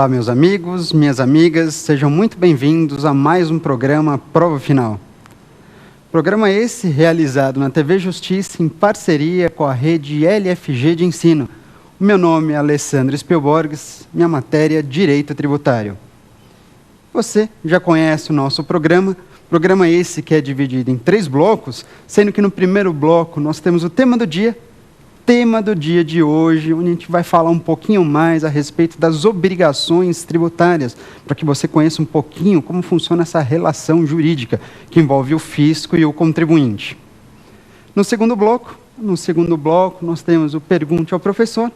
Olá, meus amigos, minhas amigas, sejam muito bem-vindos a mais um programa Prova Final. Programa esse realizado na TV Justiça em parceria com a rede LFG de ensino. O meu nome é Alessandro Spielborges, minha matéria é Direito Tributário. Você já conhece o nosso programa esse que é dividido em 3 blocos, sendo que no primeiro bloco nós temos o tema do dia de hoje, onde a gente vai falar um pouquinho mais a respeito das obrigações tributárias, para que você conheça um pouquinho como funciona essa relação jurídica que envolve o fisco e o contribuinte. No segundo bloco, nós temos o Pergunte ao Professor.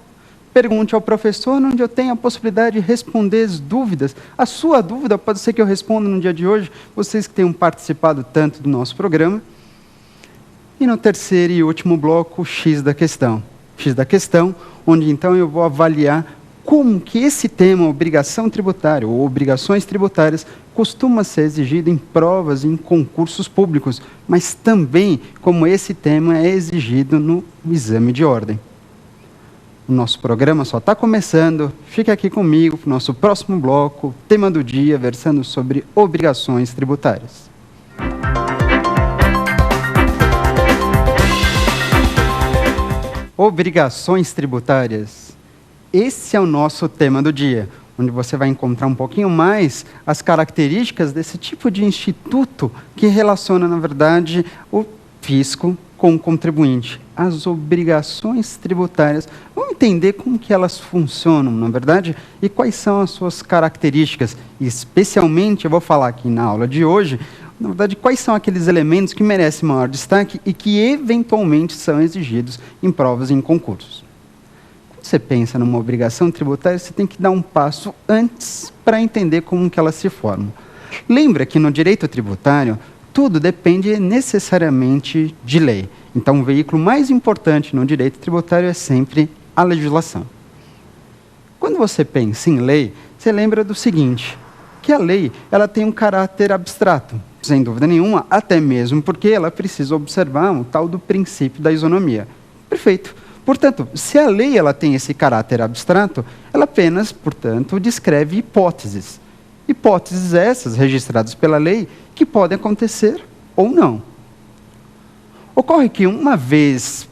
Pergunte ao professor, onde eu tenho a possibilidade de responder as dúvidas. A sua dúvida pode ser que eu responda no dia de hoje, vocês que tenham participado tanto do nosso programa. E no terceiro e último bloco, o X da questão. X da questão, onde então eu vou avaliar como que esse tema, obrigação tributária ou obrigações tributárias, costuma ser exigido em provas e em concursos públicos, mas também como esse tema é exigido no exame de ordem. O nosso programa só está começando, fique aqui comigo para o nosso próximo bloco, tema do dia, versando sobre obrigações tributárias. Obrigações tributárias. Esse é o nosso tema do dia, onde você vai encontrar um pouquinho mais as características desse tipo de instituto que relaciona, na verdade, o fisco com o contribuinte. As obrigações tributárias. Vamos entender como que elas funcionam, na verdade, e quais são as suas características. E, especialmente, eu vou falar aqui na aula de hoje, na verdade, quais são aqueles elementos que merecem maior destaque e que, eventualmente, são exigidos em provas e em concursos. Quando você pensa numa obrigação tributária, você tem que dar um passo antes para entender como que elas se formam. Lembra que no direito tributário, tudo depende necessariamente de lei. Então, o veículo mais importante no direito tributário é sempre a legislação. Quando você pensa em lei, você lembra do seguinte, que a lei ela tem um caráter abstrato, sem dúvida nenhuma, até mesmo porque ela precisa observar o tal do princípio da isonomia. Perfeito. Portanto, se a lei ela tem esse caráter abstrato, ela apenas, portanto, descreve hipóteses. Hipóteses essas, registradas pela lei, que podem acontecer ou não. Ocorre que uma vez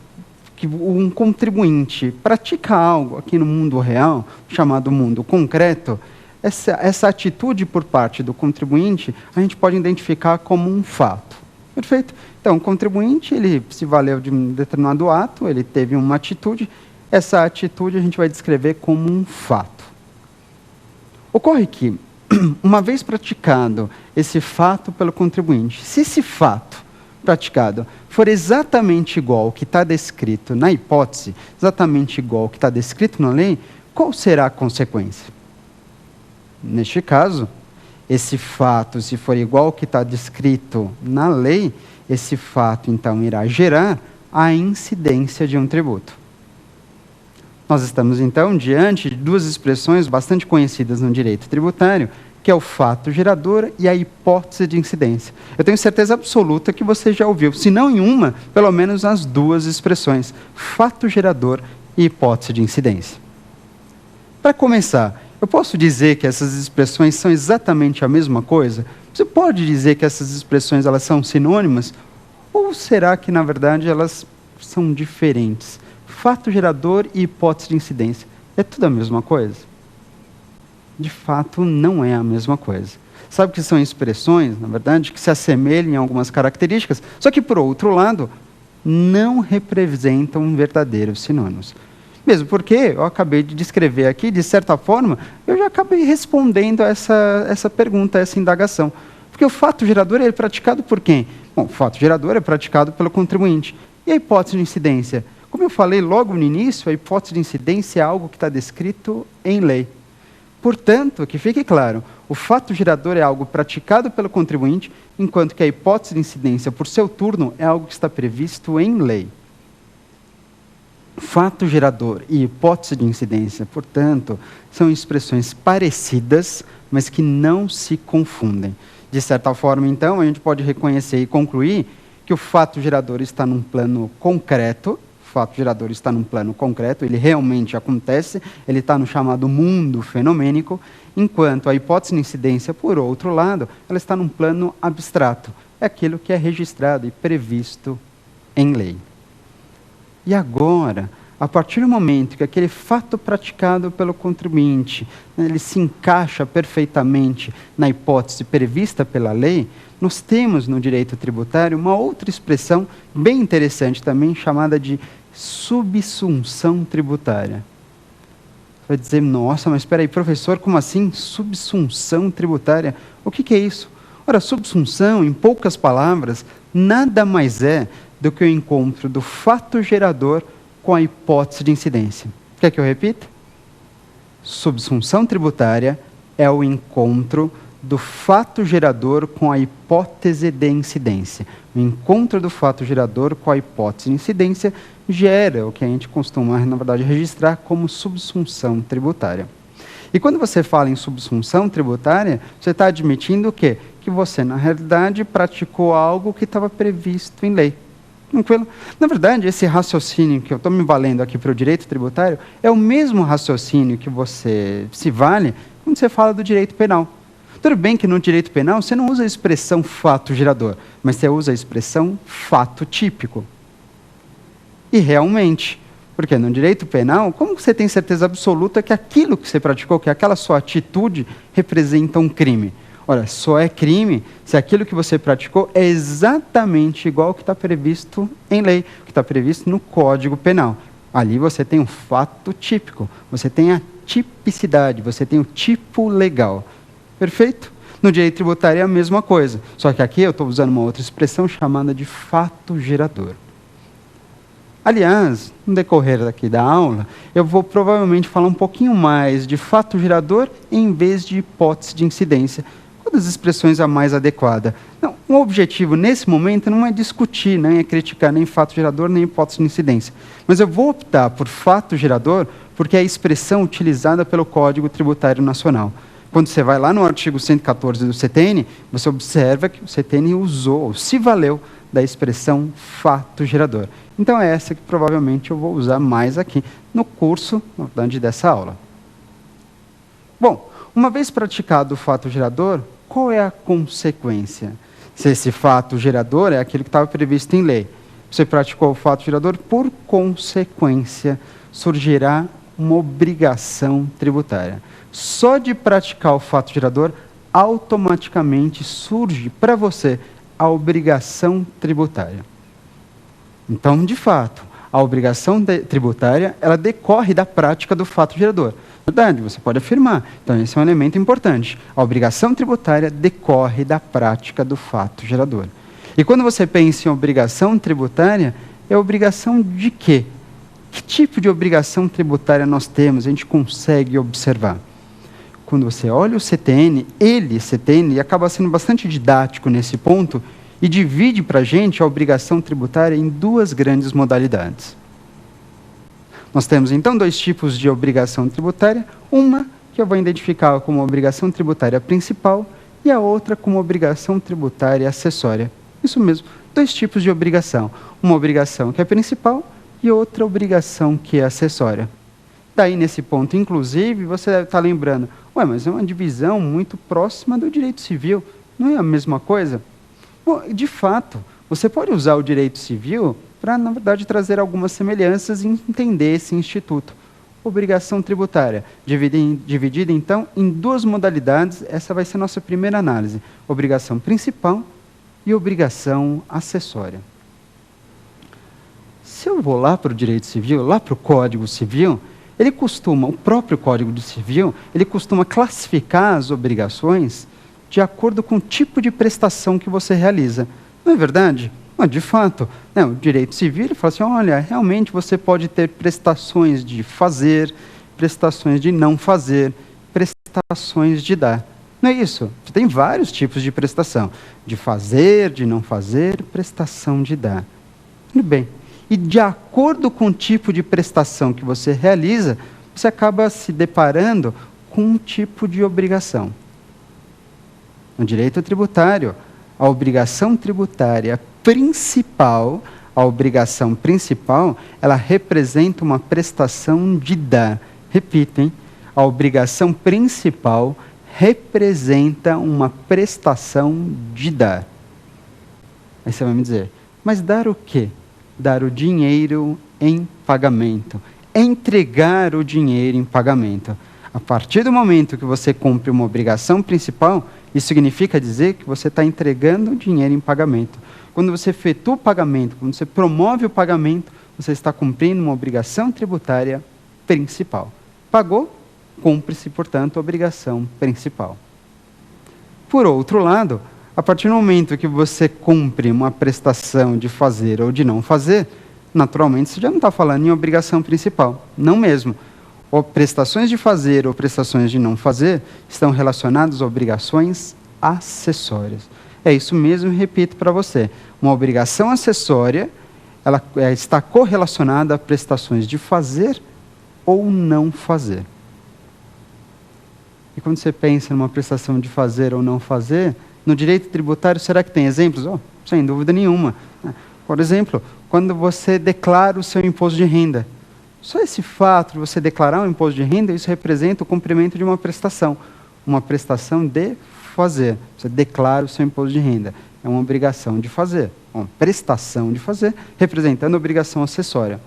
que um contribuinte pratica algo aqui no mundo real, chamado mundo concreto, essa atitude por parte do contribuinte, a gente pode identificar como um fato. Perfeito? Então, o contribuinte, ele se valeu de um determinado ato, ele teve uma atitude, essa atitude a gente vai descrever como um fato. Ocorre que, uma vez praticado esse fato pelo contribuinte, se esse fato praticado for exatamente igual ao que está descrito na hipótese, exatamente igual ao que está descrito na lei, qual será a consequência? Neste caso, esse fato, se for igual ao que está descrito na lei, esse fato, então, irá gerar a incidência de um tributo. Nós estamos, então, diante de 2 expressões bastante conhecidas no direito tributário, que é o fato gerador e a hipótese de incidência. Eu tenho certeza absoluta que você já ouviu, se não em uma, pelo menos as 2 expressões, fato gerador e hipótese de incidência. Para começar, eu posso dizer que essas expressões são exatamente a mesma coisa? Você pode dizer que essas expressões elas são sinônimas? Ou será que, na verdade, elas são diferentes? Fato gerador e hipótese de incidência. É tudo a mesma coisa? De fato, não é a mesma coisa. Sabe que são expressões, na verdade, que se assemelham em algumas características, só que, por outro lado, não representam verdadeiros sinônimos. Mesmo porque eu acabei de descrever aqui, de certa forma, eu já acabei respondendo a essa pergunta, a essa indagação. Porque o fato gerador é praticado por quem? Bom, o fato gerador é praticado pelo contribuinte. E a hipótese de incidência? Como eu falei logo no início, a hipótese de incidência é algo que está descrito em lei. Portanto, que fique claro, o fato gerador é algo praticado pelo contribuinte, enquanto que a hipótese de incidência, por seu turno, é algo que está previsto em lei. Fato gerador e hipótese de incidência, portanto, são expressões parecidas, mas que não se confundem. De certa forma, então, a gente pode reconhecer e concluir que o fato gerador está num plano concreto, fato gerador está num plano concreto, ele realmente acontece, ele está no chamado mundo fenomênico, enquanto a hipótese de incidência, por outro lado, ela está num plano abstrato. É aquilo que é registrado e previsto em lei. E agora, a partir do momento que aquele fato praticado pelo contribuinte, ele se encaixa perfeitamente na hipótese prevista pela lei, nós temos no direito tributário uma outra expressão bem interessante também, chamada de subsunção tributária. Vai dizer, nossa, mas espera aí, professor, como assim subsunção tributária? O que é isso? Ora, subsunção, em poucas palavras, nada mais é do que o encontro do fato gerador com a hipótese de incidência. Quer que eu repita? Subsunção tributária é o encontro do fato gerador com a hipótese de incidência. O encontro do fato gerador com a hipótese de incidência gera o que a gente costuma, na verdade, registrar como subsunção tributária. E quando você fala em subsunção tributária, você está admitindo o quê? Que você, na realidade, praticou algo que estava previsto em lei. Tranquilo? Na verdade, esse raciocínio que eu estou me valendo aqui para o direito tributário é o mesmo raciocínio que você se vale quando você fala do direito penal. Tudo bem que no direito penal você não usa a expressão fato gerador, mas você usa a expressão fato típico. E realmente, porque no direito penal, como você tem certeza absoluta que aquilo que você praticou, que aquela sua atitude representa um crime? Ora, só é crime se aquilo que você praticou é exatamente igual ao que está previsto em lei, que está previsto no Código Penal. Ali você tem um fato típico, você tem a tipicidade, você tem o tipo legal. Perfeito? No direito tributário é a mesma coisa, só que aqui eu estou usando uma outra expressão chamada de fato gerador. Aliás, no decorrer daqui da aula, eu vou provavelmente falar um pouquinho mais de fato gerador em vez de hipótese de incidência. Qual das expressões é a mais adequada? Não, o objetivo nesse momento não é discutir, nem é criticar nem fato gerador, nem hipótese de incidência. Mas eu vou optar por fato gerador porque é a expressão utilizada pelo Código Tributário Nacional. Quando você vai lá no artigo 114 do CTN, você observa que o CTN usou, se valeu da expressão fato gerador. Então é essa que provavelmente eu vou usar mais aqui no curso, na verdade, dessa aula. Bom, uma vez praticado o fato gerador, qual é a consequência? Se esse fato gerador é aquilo que estava previsto em lei, você praticou o fato gerador, por consequência, surgirá uma obrigação tributária. Só de praticar o fato gerador, automaticamente surge para você a obrigação tributária. Então, de fato, a obrigação tributária, ela decorre da prática do fato gerador. Verdade, você pode afirmar. Então, esse é um elemento importante. A obrigação tributária decorre da prática do fato gerador. E quando você pensa em obrigação tributária, é obrigação de quê? Que tipo de obrigação tributária nós temos? A gente consegue observar. Quando você olha o CTN, CTN, acaba sendo bastante didático nesse ponto e divide para a gente a obrigação tributária em duas grandes modalidades. Nós temos, então, dois tipos de obrigação tributária. Uma que eu vou identificar como obrigação tributária principal e a outra como obrigação tributária acessória. Isso mesmo, dois tipos de obrigação. Uma obrigação que é principal e outra obrigação que é acessória. Daí, nesse ponto, inclusive, você deve estar lembrando, mas é uma divisão muito próxima do direito civil, não é a mesma coisa? Bom, de fato, você pode usar o direito civil para, na verdade, trazer algumas semelhanças e entender esse instituto. Obrigação tributária, dividida, então, em duas modalidades, essa vai ser a nossa primeira análise. Obrigação principal e obrigação acessória. Se eu vou lá para o direito civil, lá para o Código Civil, o próprio Código Civil, ele costuma classificar as obrigações de acordo com o tipo de prestação que você realiza. Não é verdade? Mas, de fato, o direito civil ele fala assim, olha, realmente você pode ter prestações de fazer, prestações de não fazer, prestações de dar. Não é isso? Você tem vários tipos de prestação. De fazer, de não fazer, prestação de dar. Tudo bem. E de acordo com o tipo de prestação que você realiza, você acaba se deparando com um tipo de obrigação. No direito tributário, a obrigação tributária principal, a obrigação principal, ela representa uma prestação de dar. Repito, hein? A obrigação principal representa uma prestação de dar. Aí você vai me dizer, mas dar o quê? Dar o dinheiro em pagamento. Entregar o dinheiro em pagamento. A partir do momento que você cumpre uma obrigação principal, isso significa dizer que você está entregando o dinheiro em pagamento. Quando você efetua o pagamento, quando você promove o pagamento, você está cumprindo uma obrigação tributária principal. Pagou, cumpre-se, portanto, a obrigação principal. Por outro lado, a partir do momento que você cumpre uma prestação de fazer ou de não fazer, naturalmente você já não está falando em obrigação principal. Não mesmo. Ou prestações de fazer ou prestações de não fazer estão relacionadas a obrigações acessórias. É isso mesmo, repito para você. Uma obrigação acessória, ela está correlacionada a prestações de fazer ou não fazer. E quando você pensa numa prestação de fazer ou não fazer, no direito tributário, será que tem exemplos? Oh, sem dúvida nenhuma. Por exemplo, quando você declara o seu imposto de renda. Só esse fato de você declarar um imposto de renda, isso representa o cumprimento de uma prestação de fazer. Você declara o seu imposto de renda. É uma obrigação de fazer, uma prestação de fazer, representando a obrigação acessória.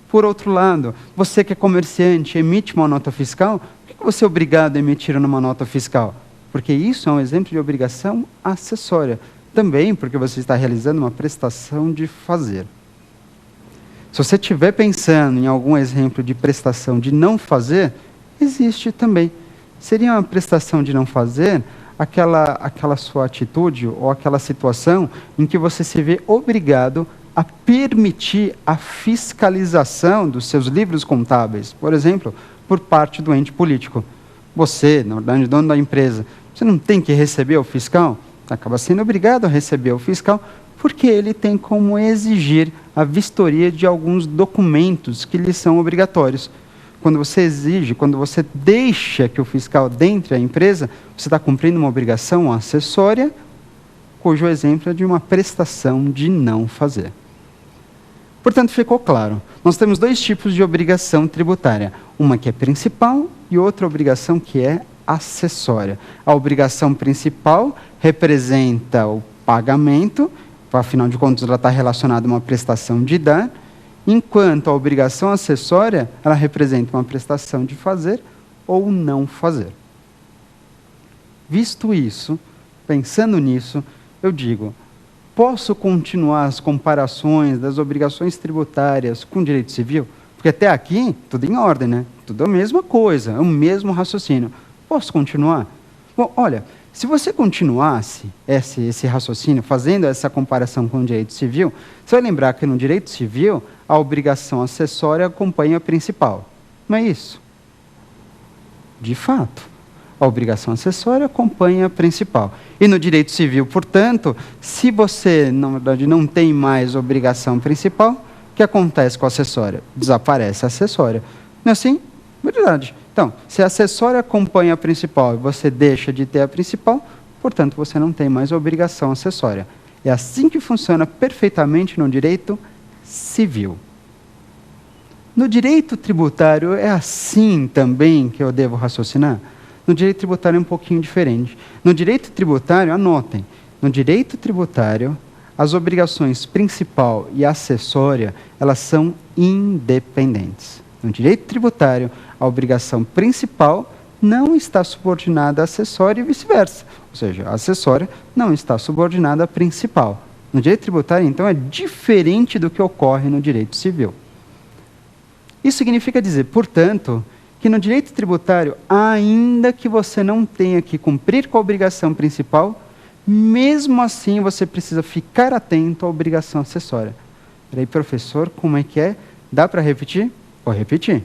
Por outro lado, você que é comerciante, emite uma nota fiscal, por que você é obrigado a emitir uma nota fiscal? Porque isso é um exemplo de obrigação acessória. Também porque você está realizando uma prestação de fazer. Se você estiver pensando em algum exemplo de prestação de não fazer, existe também. Seria uma prestação de não fazer aquela sua atitude ou aquela situação em que você se vê obrigado a permitir a fiscalização dos seus livros contábeis, por exemplo, por parte do ente político. Você, na verdade, dono da empresa, você não tem que receber o fiscal? Acaba sendo obrigado a receber o fiscal, porque ele tem como exigir a vistoria de alguns documentos que lhe são obrigatórios. Quando você exige, quando você deixa que o fiscal entre a empresa, você está cumprindo uma obrigação acessória, cujo exemplo é de uma prestação de não fazer. Portanto, ficou claro. Nós temos dois tipos de obrigação tributária. Uma que é principal e outra obrigação que é acessória. A obrigação principal representa o pagamento, afinal de contas ela está relacionada a uma prestação de dar, enquanto a obrigação acessória, ela representa uma prestação de fazer ou não fazer. Visto isso, pensando nisso, eu digo, posso continuar as comparações das obrigações tributárias com direito civil? Porque até aqui, tudo em ordem, né? Tudo a mesma coisa, é o mesmo raciocínio. Posso continuar? Bom, olha, se você continuasse esse raciocínio, fazendo essa comparação com o direito civil, você vai lembrar que no direito civil, a obrigação acessória acompanha a principal. Não é isso? De fato, a obrigação acessória acompanha a principal. E no direito civil, portanto, se você, na verdade, não tem mais obrigação principal, o que acontece com a acessória? Desaparece a acessória. Não é assim? Verdade. Então, se a acessória acompanha a principal e você deixa de ter a principal, portanto, você não tem mais obrigação acessória. É assim que funciona perfeitamente no direito civil. No direito tributário, é assim também que eu devo raciocinar? No direito tributário é um pouquinho diferente. No direito tributário, anotem, no direito tributário, as obrigações principal e acessória, elas são independentes. No direito tributário, a obrigação principal não está subordinada à acessória e vice-versa. Ou seja, a acessória não está subordinada à principal. No direito tributário, então, é diferente do que ocorre no direito civil. Isso significa dizer, portanto, que no direito tributário, ainda que você não tenha que cumprir com a obrigação principal, mesmo assim você precisa ficar atento à obrigação acessória. Peraí, professor, como é que é? Dá para repetir? Vou repetir.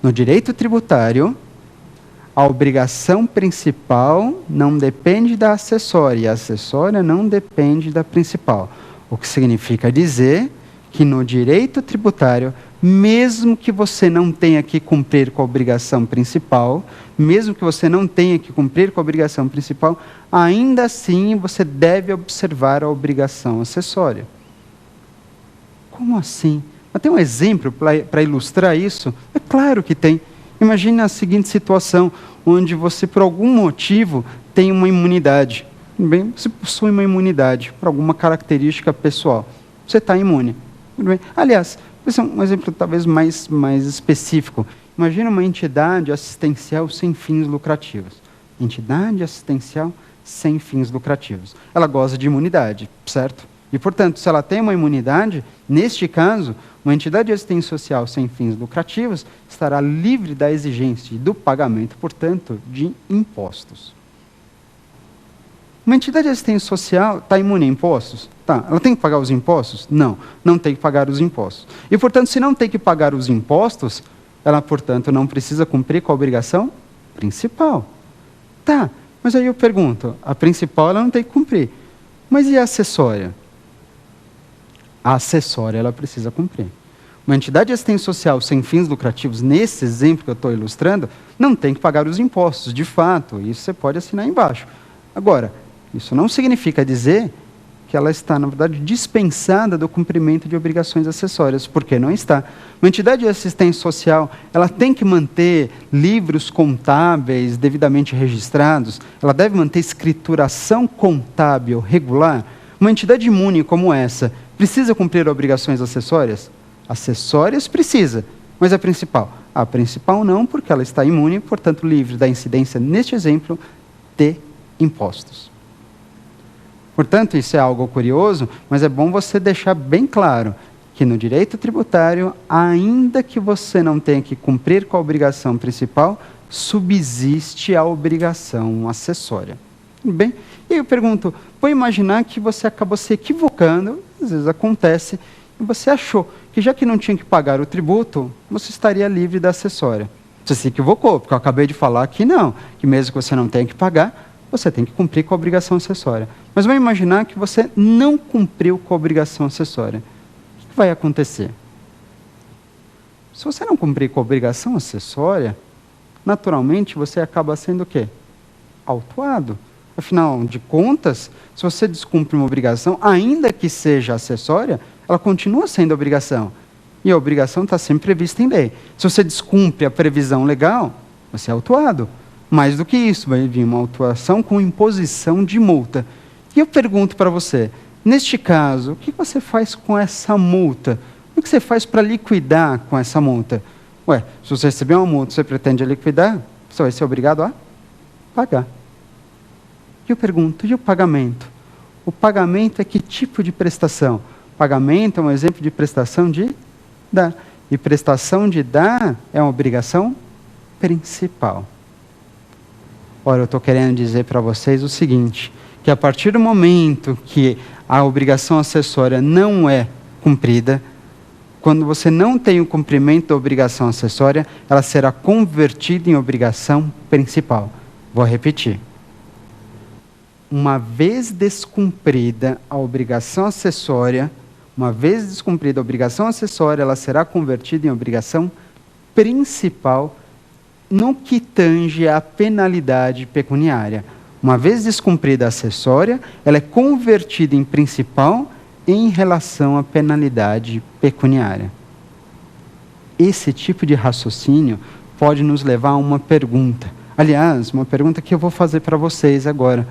No direito tributário, a obrigação principal não depende da acessória, e a acessória não depende da principal. O que significa dizer que no direito tributário, mesmo que você não tenha que cumprir com a obrigação principal, ainda assim você deve observar a obrigação acessória. Como assim? Mas tem um exemplo para ilustrar isso? É claro que tem. Imagine a seguinte situação, onde você, por algum motivo, tem uma imunidade. Bem, você possui uma imunidade por alguma característica pessoal. Você está imune. Tudo bem? Aliás, esse é um exemplo talvez mais específico. Imagina uma entidade assistencial sem fins lucrativos. Entidade assistencial sem fins lucrativos. Ela goza de imunidade, certo? E, portanto, se ela tem uma imunidade, neste caso, uma entidade assistência social sem fins lucrativos estará livre da exigência e do pagamento, portanto, de impostos. Uma entidade de assistência social está imune a impostos? Tá. Ela tem que pagar os impostos? Não, não tem que pagar os impostos. E, portanto, se não tem que pagar os impostos, ela, portanto, não precisa cumprir com a obrigação principal. Tá, mas aí eu pergunto, a principal ela não tem que cumprir. Mas e a acessória? A acessória ela precisa cumprir. Uma entidade de assistência social sem fins lucrativos, nesse exemplo que eu estou ilustrando, não tem que pagar os impostos, de fato, isso você pode assinar embaixo. Agora, isso não significa dizer que ela está, na verdade, dispensada do cumprimento de obrigações acessórias, porque não está. Uma entidade de assistência social, ela tem que manter livros contábeis devidamente registrados, ela deve manter escrituração contábil regular. Uma entidade imune como essa, precisa cumprir obrigações acessórias? Acessórias precisa, mas a principal? A principal não, porque ela está imune, portanto, livre da incidência, neste exemplo, de impostos. Portanto, isso é algo curioso, mas é bom você deixar bem claro que no direito tributário, ainda que você não tenha que cumprir com a obrigação principal, subsiste a obrigação acessória. Bem, e aí eu pergunto, vou imaginar que você acabou se equivocando, às vezes acontece, e você achou que já que não tinha que pagar o tributo, você estaria livre da acessória. Você se equivocou, porque eu acabei de falar que não, que mesmo que você não tenha que pagar, você tem que cumprir com a obrigação acessória. Mas vamos imaginar que você não cumpriu com a obrigação acessória. O que vai acontecer? Se você não cumprir com a obrigação acessória, naturalmente você acaba sendo o quê? Autuado. Afinal de contas, se você descumpre uma obrigação, ainda que seja acessória, ela continua sendo obrigação. E a obrigação está sempre prevista em lei. Se você descumpre a previsão legal, você é autuado. Mais do que isso, vai vir uma autuação com imposição de multa. E eu pergunto para você, neste caso, o que você faz com essa multa? O que você faz para liquidar com essa multa? Ué, se você receber uma multa e você pretende liquidar, você vai ser obrigado a pagar. E eu pergunto, e o pagamento? O pagamento é que tipo de prestação? Pagamento é um exemplo de prestação de dar. E prestação de dar é uma obrigação principal. Ora, eu estou querendo dizer para vocês o seguinte, que a partir do momento que a obrigação acessória não é cumprida, quando você não tem o cumprimento da obrigação acessória, ela será convertida em obrigação principal. Vou repetir. Uma vez descumprida a obrigação acessória, ela será convertida em obrigação principal no que tange à penalidade pecuniária. Uma vez descumprida a acessória, ela é convertida em principal em relação à penalidade pecuniária. Esse tipo de raciocínio pode nos levar a uma pergunta. Aliás, uma pergunta que eu vou fazer para vocês agora.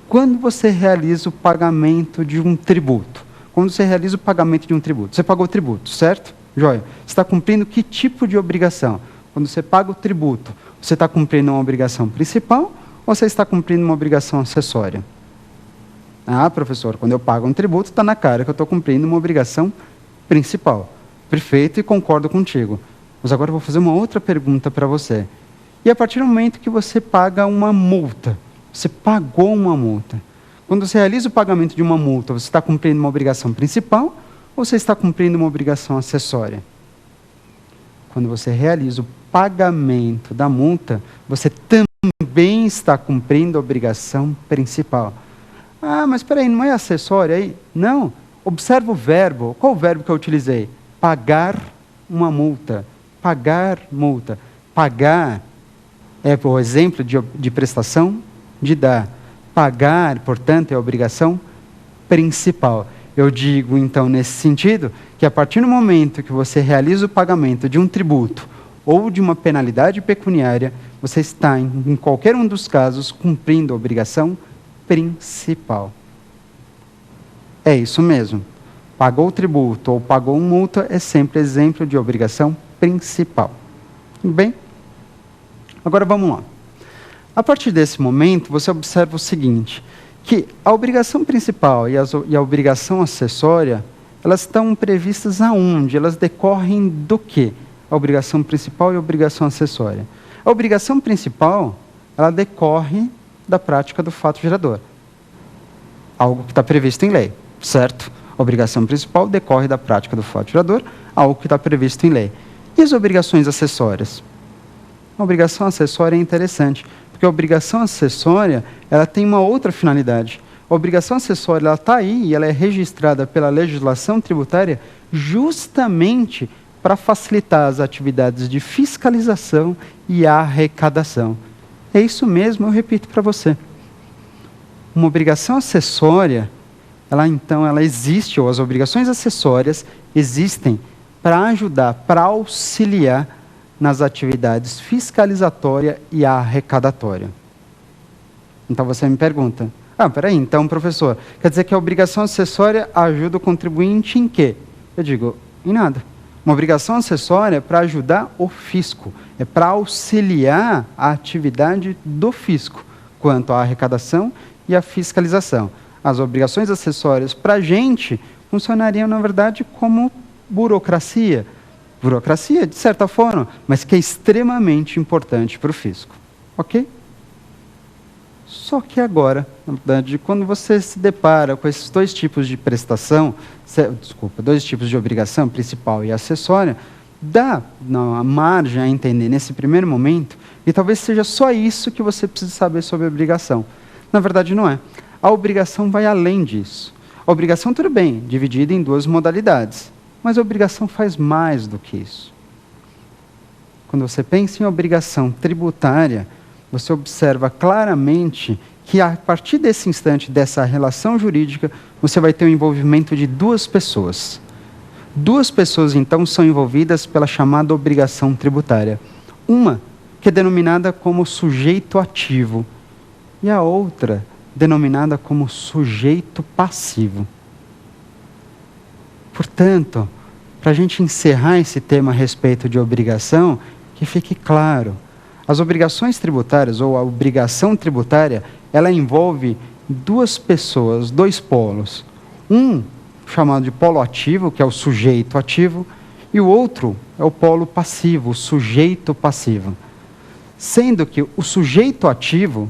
Quando você realiza o pagamento de um tributo? Você pagou o tributo, certo? Joia. Você está cumprindo que tipo de obrigação? Quando você paga o tributo, você está cumprindo uma obrigação principal ou você está cumprindo uma obrigação acessória? Ah, professor, quando eu pago um tributo, está na cara que eu estou cumprindo uma obrigação principal. Perfeito, e concordo contigo. Mas agora eu vou fazer uma outra pergunta para você. E a partir do momento que você paga uma multa, você pagou uma multa. Quando você realiza o pagamento de uma multa, você está cumprindo uma obrigação principal ou você está cumprindo uma obrigação acessória? Quando você realiza o pagamento da multa, você também está cumprindo a obrigação principal. Ah, mas espera aí, não é acessória aí? Não. Observa o verbo. Qual o verbo que eu utilizei? Pagar uma multa. Pagar multa. Pagar é o exemplo de prestação de dar. Pagar, portanto, é a obrigação principal. Eu digo, então, nesse sentido, que a partir do momento que você realiza o pagamento de um tributo ou de uma penalidade pecuniária, você está, em qualquer um dos casos, cumprindo a obrigação principal. É isso mesmo. Pagou o tributo ou pagou multa é sempre exemplo de obrigação principal. Tudo bem? Agora vamos lá. A partir desse momento, você observa o seguinte, que a obrigação principal e a obrigação acessória, elas estão previstas aonde? Elas decorrem do quê? A obrigação principal e a obrigação acessória. A obrigação principal, ela decorre da prática do fato gerador. Algo que está previsto em lei, certo? A obrigação principal decorre da prática do fato gerador, algo que está previsto em lei. E as obrigações acessórias? A obrigação acessória é interessante, porque a obrigação acessória, ela tem uma outra finalidade. A obrigação acessória, ela está aí e ela é registrada pela legislação tributária justamente para facilitar as atividades de fiscalização e arrecadação. É isso mesmo, eu repito para você. Uma obrigação acessória, ela existe, ou as obrigações acessórias existem para ajudar, para auxiliar nas atividades fiscalizatória e arrecadatória. Então você me pergunta, peraí, então professor, quer dizer que a obrigação acessória ajuda o contribuinte em quê? Eu digo, em nada. Uma obrigação acessória é para ajudar o fisco, é para auxiliar a atividade do fisco, quanto à arrecadação e à fiscalização. As obrigações acessórias para a gente funcionariam, na verdade, como burocracia. Burocracia, de certa forma, mas que é extremamente importante para o fisco. Ok? Só que agora, na verdade, quando você se depara com esses dois tipos de prestação, dois tipos de obrigação, principal e acessória, dá a margem a entender nesse primeiro momento, e talvez seja só isso que você precisa saber sobre a obrigação. Na verdade, não é. A obrigação vai além disso. A obrigação, tudo bem, dividida em duas modalidades, mas a obrigação faz mais do que isso. Quando você pensa em obrigação tributária, você observa claramente que a partir desse instante, dessa relação jurídica, você vai ter o envolvimento de duas pessoas. Duas pessoas, então, são envolvidas pela chamada obrigação tributária. Uma, que é denominada como sujeito ativo, e a outra, denominada como sujeito passivo. Portanto, para a gente encerrar esse tema a respeito de obrigação, que fique claro, as obrigações tributárias, ou a obrigação tributária, ela envolve duas pessoas, dois polos. Um, chamado de polo ativo, que é o sujeito ativo, e o outro é o polo passivo, o sujeito passivo. Sendo que o sujeito ativo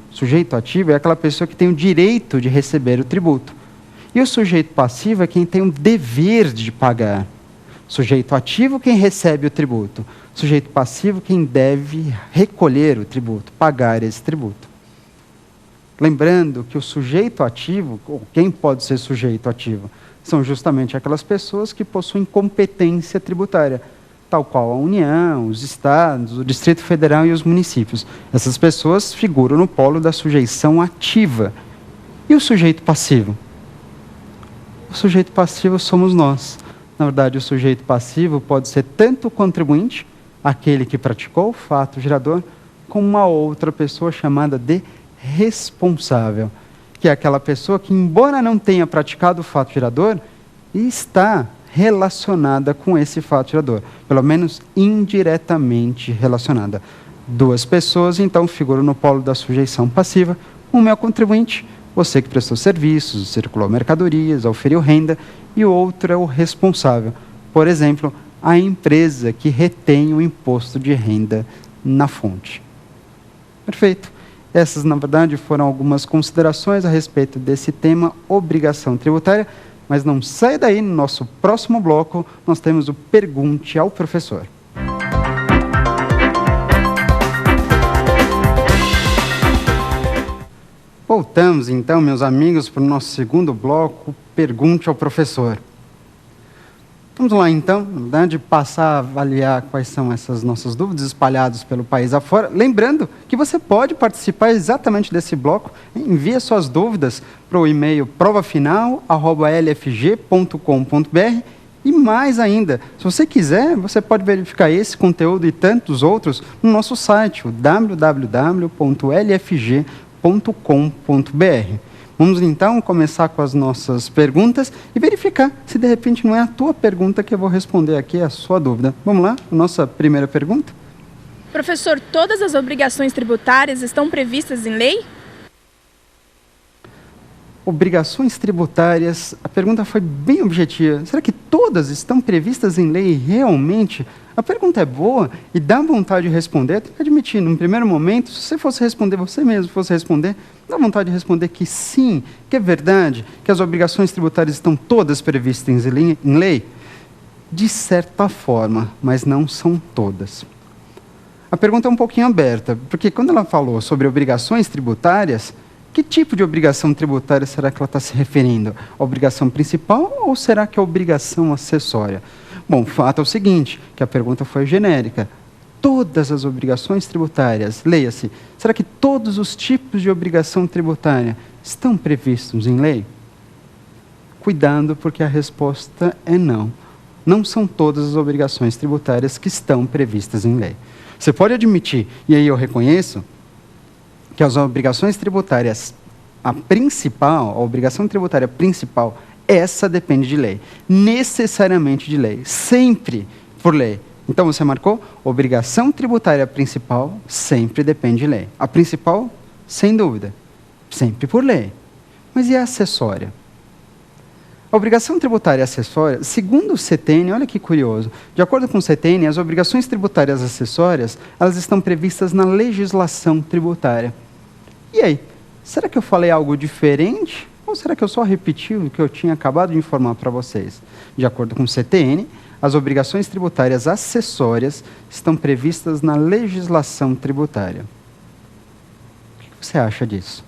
é aquela pessoa que tem o direito de receber o tributo. E o sujeito passivo é quem tem o dever de pagar. Sujeito ativo, quem recebe o tributo. Sujeito passivo, quem deve recolher o tributo, pagar esse tributo. Lembrando que o sujeito ativo, ou quem pode ser sujeito ativo, são justamente aquelas pessoas que possuem competência tributária, tal qual a União, os estados, o Distrito Federal e os municípios. Essas pessoas figuram no polo da sujeição ativa. E o sujeito passivo? O sujeito passivo somos nós. Na verdade, o sujeito passivo pode ser tanto o contribuinte, aquele que praticou o fato gerador, como uma outra pessoa chamada de responsável, que é aquela pessoa que, embora não tenha praticado o fato gerador, está relacionada com esse fato gerador, pelo menos indiretamente relacionada. Duas pessoas, então, figuram no polo da sujeição passiva. Uma é o contribuinte, você que prestou serviços, circulou mercadorias, auferiu renda, e o outro é o responsável. Por exemplo, a empresa que retém o imposto de renda na fonte. Perfeito. Essas, na verdade, foram algumas considerações a respeito desse tema, obrigação tributária, mas não saia daí, no nosso próximo bloco, nós temos o Pergunte ao Professor. Voltamos, então, meus amigos, para o nosso segundo bloco, Pergunte ao Professor. Vamos lá, então, na verdade, passar a avaliar quais são essas nossas dúvidas espalhadas pelo país afora. Lembrando que você pode participar exatamente desse bloco. Envie suas dúvidas para o e-mail provafinal@lfg.com.br. E mais ainda, se você quiser, você pode verificar esse conteúdo e tantos outros no nosso site, o www.lfg.com.br. Vamos então começar com as nossas perguntas e verificar se de repente não é a tua pergunta que eu vou responder aqui, a sua dúvida. Vamos lá? Nossa primeira pergunta. Professor, todas as obrigações tributárias estão previstas em lei? Obrigações tributárias, a pergunta foi bem objetiva. Será que todas estão previstas em lei realmente? A pergunta é boa e dá vontade de responder. Tenho que admitir, num primeiro momento, se você fosse responder, você mesmo fosse responder, dá vontade de responder que sim, que é verdade, que as obrigações tributárias estão todas previstas em lei? De certa forma, mas não são todas. A pergunta é um pouquinho aberta, porque quando ela falou sobre obrigações tributárias, que tipo de obrigação tributária será que ela está se referindo? A obrigação principal ou será que é a obrigação acessória? Bom, o fato é o seguinte, que a pergunta foi genérica. Todas as obrigações tributárias, leia-se, será que todos os tipos de obrigação tributária estão previstos em lei? Cuidado, porque a resposta é não. Não são todas as obrigações tributárias que estão previstas em lei. Você pode admitir, e aí eu reconheço, que as obrigações tributárias, a obrigação tributária principal, essa depende de lei. Necessariamente de lei. Sempre por lei. Então você marcou? Obrigação tributária principal sempre depende de lei. A principal, sem dúvida, sempre por lei. Mas e a acessória? A obrigação tributária acessória, segundo o CTN, olha que curioso, de acordo com o CTN, as obrigações tributárias acessórias, elas estão previstas na legislação tributária. E aí, será que eu falei algo diferente? Ou será que eu só repeti o que eu tinha acabado de informar para vocês? De acordo com o CTN, as obrigações tributárias acessórias estão previstas na legislação tributária. O que você acha disso?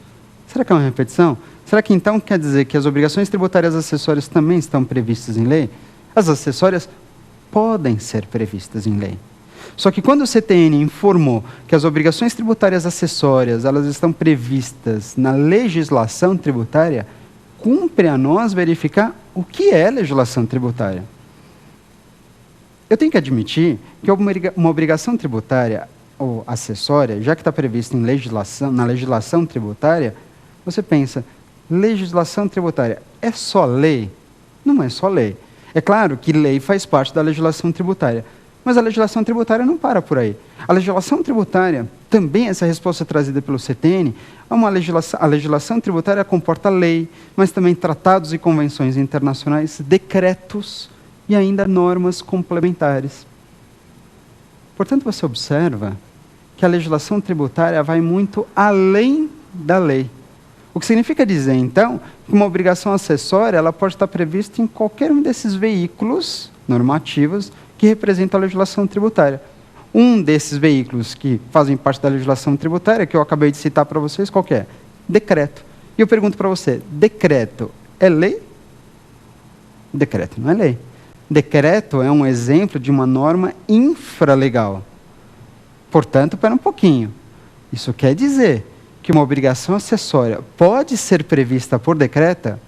Será que é uma repetição? Será que então quer dizer que as obrigações tributárias acessórias também estão previstas em lei? As acessórias podem ser previstas em lei. Só que quando o CTN informou que as obrigações tributárias acessórias elas estão previstas na legislação tributária, cumpre a nós verificar o que é legislação tributária. Eu tenho que admitir que uma obrigação tributária ou acessória, já que está prevista em na legislação tributária, você pensa, legislação tributária é só lei? Não é só lei. É claro que lei faz parte da legislação tributária, mas a legislação tributária não para por aí. A legislação tributária, também essa resposta trazida pelo CTN, a legislação tributária comporta lei, mas também tratados e convenções internacionais, decretos e ainda normas complementares. Portanto, você observa que a legislação tributária vai muito além da lei. O que significa dizer, então, que uma obrigação acessória ela pode estar prevista em qualquer um desses veículos normativos que representam a legislação tributária. Um desses veículos que fazem parte da legislação tributária, que eu acabei de citar para vocês, qual que é? Decreto. E eu pergunto para você, decreto é lei? Decreto não é lei. Decreto é um exemplo de uma norma infralegal. Portanto, espera um pouquinho. Isso quer dizer que uma obrigação acessória pode ser prevista por decreto?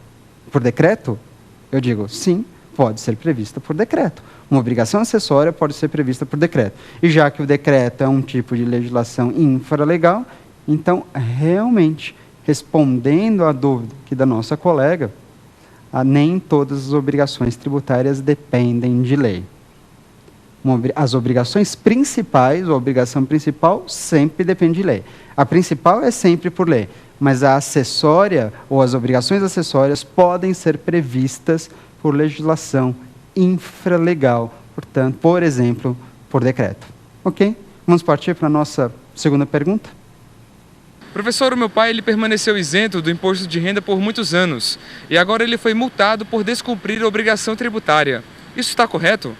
Eu digo, sim, pode ser prevista por decreto. Uma obrigação acessória pode ser prevista por decreto. E já que o decreto é um tipo de legislação infralegal, então, realmente, respondendo à dúvida aqui da nossa colega, nem todas as obrigações tributárias dependem de lei. As obrigações principais, ou a obrigação principal, sempre depende de lei. A principal é sempre por lei, mas a acessória, ou as obrigações acessórias, podem ser previstas por legislação infralegal, portanto, por exemplo, por decreto. Ok? Vamos partir para a nossa segunda pergunta? Professor, o meu pai ele permaneceu isento do imposto de renda por muitos anos e agora ele foi multado por descumprir a obrigação tributária. Isso está correto?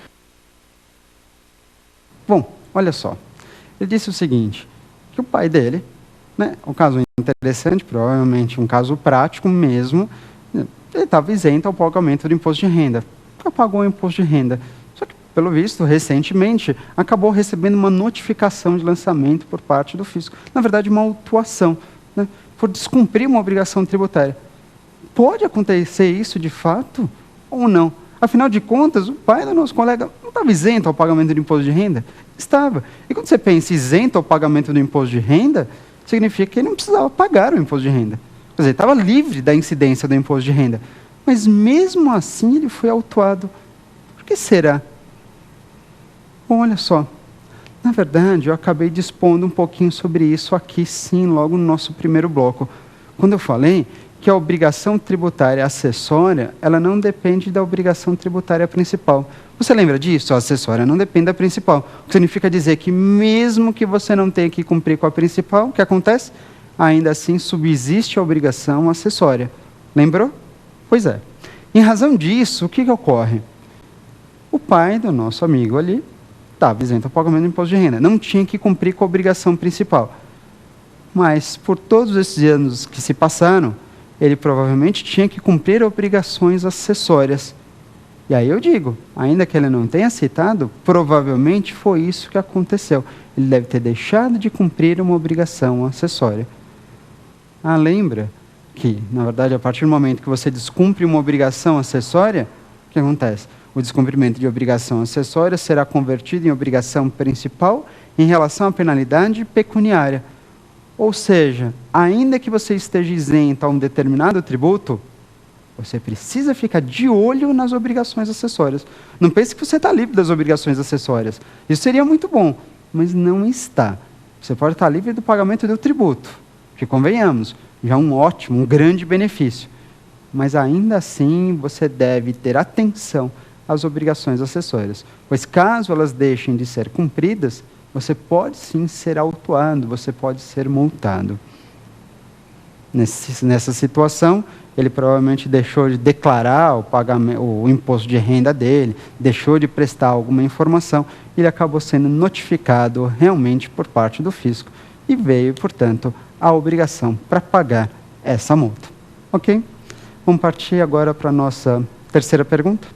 Bom, olha só. Ele disse o seguinte, que o pai dele, um caso interessante, provavelmente um caso prático mesmo, ele estava isento ao pagamento do imposto de renda. nunca pagou o imposto de renda. Só que, pelo visto, recentemente, acabou recebendo uma notificação de lançamento por parte do fisco. Na verdade, uma autuação, né, por descumprir uma obrigação tributária. Pode acontecer isso de fato ou não? Afinal de contas, o pai do nosso colega não estava isento ao pagamento do imposto de renda? Estava. E quando você pensa isento ao pagamento do imposto de renda, significa que ele não precisava pagar o imposto de renda. Quer dizer, estava livre da incidência do imposto de renda. Mas mesmo assim ele foi autuado. Por que será? Bom, olha só. Na verdade, eu acabei dispondo um pouquinho sobre isso aqui, sim, logo no nosso primeiro bloco. Quando eu falei que a obrigação tributária acessória, ela não depende da obrigação tributária principal. Você lembra disso? A acessória não depende da principal. O que significa dizer que mesmo que você não tenha que cumprir com a principal, o que acontece? Ainda assim subsiste a obrigação acessória. Lembrou? Pois é. Em razão disso, o que ocorre? O pai do nosso amigo ali estava isento ao pagamento do imposto de renda. Não tinha que cumprir com a obrigação principal. Mas, por todos esses anos que se passaram, ele provavelmente tinha que cumprir obrigações acessórias. E aí eu digo, ainda que ele não tenha citado, provavelmente foi isso que aconteceu. Ele deve ter deixado de cumprir uma obrigação acessória. Lembra que, na verdade, a partir do momento que você descumpre uma obrigação acessória, o que acontece? O descumprimento de obrigação acessória será convertido em obrigação principal em relação à penalidade pecuniária. Ou seja, ainda que você esteja isento a um determinado tributo, você precisa ficar de olho nas obrigações acessórias. Não pense que você está livre das obrigações acessórias. Isso seria muito bom, mas não está. Você pode estar livre do pagamento do tributo, que convenhamos, já é um ótimo, um grande benefício. Mas ainda assim, você deve ter atenção às obrigações acessórias, pois caso elas deixem de ser cumpridas, você pode sim ser autuado, você pode ser multado. Nessa situação, ele provavelmente deixou de declarar o imposto de renda dele, deixou de prestar alguma informação, e ele acabou sendo notificado realmente por parte do fisco, e veio, portanto, a obrigação para pagar essa multa. Ok? Vamos partir agora para a nossa terceira pergunta.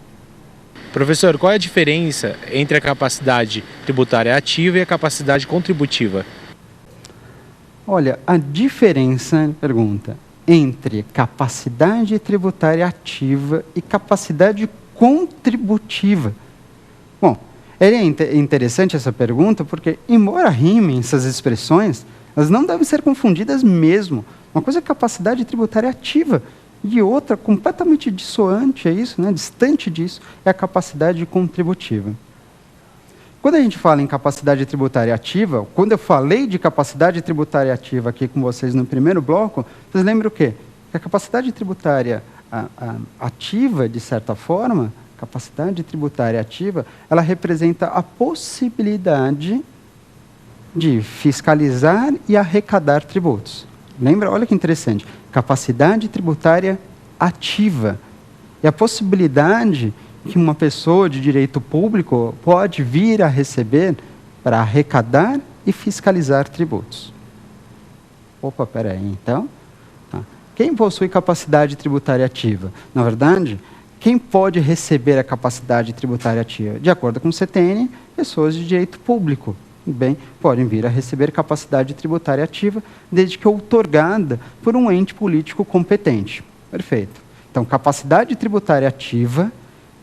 Professor, qual é a diferença entre a capacidade tributária ativa e a capacidade contributiva? Olha, a diferença, pergunta, entre capacidade tributária ativa e capacidade contributiva. Bom, é interessante essa pergunta porque, embora rimem essas expressões, elas não devem ser confundidas mesmo. Uma coisa é capacidade tributária ativa, e outra, completamente dissoante a isso, né, distante disso, é a capacidade contributiva. Quando a gente fala em capacidade tributária ativa, quando eu falei de capacidade tributária ativa aqui com vocês no primeiro bloco, vocês lembram o quê? Que a capacidade tributária ativa, de certa forma, capacidade tributária ativa, ela representa a possibilidade de fiscalizar e arrecadar tributos. Lembra? Olha que interessante. Capacidade tributária ativa. É a possibilidade que uma pessoa de direito público pode vir a receber para arrecadar e fiscalizar tributos. Opa, peraí, então. Quem possui capacidade tributária ativa? Na verdade, quem pode receber a capacidade tributária ativa? De acordo com o CTN, pessoas de direito público. Bem, podem vir a receber capacidade tributária ativa, desde que outorgada por um ente político competente. Perfeito. Então, capacidade tributária ativa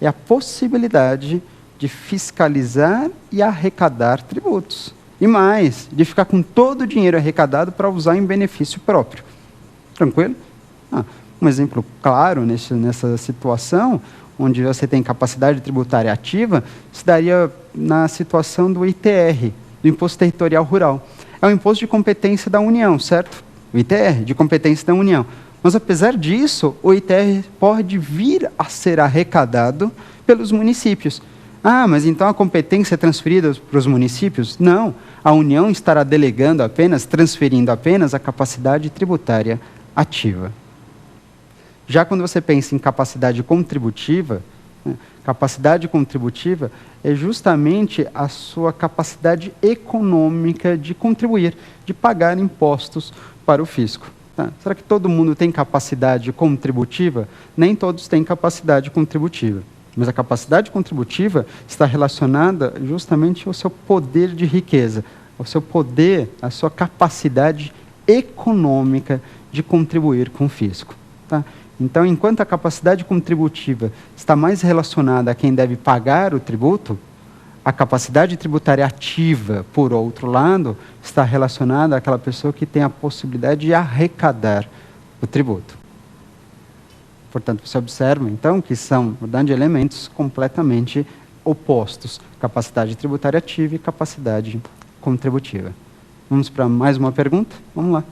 é a possibilidade de fiscalizar e arrecadar tributos. E mais, de ficar com todo o dinheiro arrecadado para usar em benefício próprio. Tranquilo? Um exemplo claro nessa situação, onde você tem capacidade tributária ativa, se daria na situação do ITR, do Imposto Territorial Rural. É um imposto de competência da União, certo? O ITR, de competência da União. Mas, apesar disso, o ITR pode vir a ser arrecadado pelos municípios. Mas então a competência é transferida para os municípios? Não. A União estará delegando apenas, transferindo apenas a capacidade tributária ativa. Já quando você pensa em capacidade contributiva, capacidade contributiva é justamente a sua capacidade econômica de contribuir, de pagar impostos para o fisco. Será que todo mundo tem capacidade contributiva? Nem todos têm capacidade contributiva. Mas a capacidade contributiva está relacionada justamente ao seu poder de riqueza, ao seu poder, à sua capacidade econômica de contribuir com o fisco. Tá? Então, enquanto a capacidade contributiva está mais relacionada a quem deve pagar o tributo, a capacidade tributária ativa, por outro lado, está relacionada àquela pessoa que tem a possibilidade de arrecadar o tributo. Portanto, você observa, então, que são, na verdade, elementos completamente opostos. Capacidade tributária ativa e capacidade contributiva. Vamos para mais uma pergunta? Vamos lá.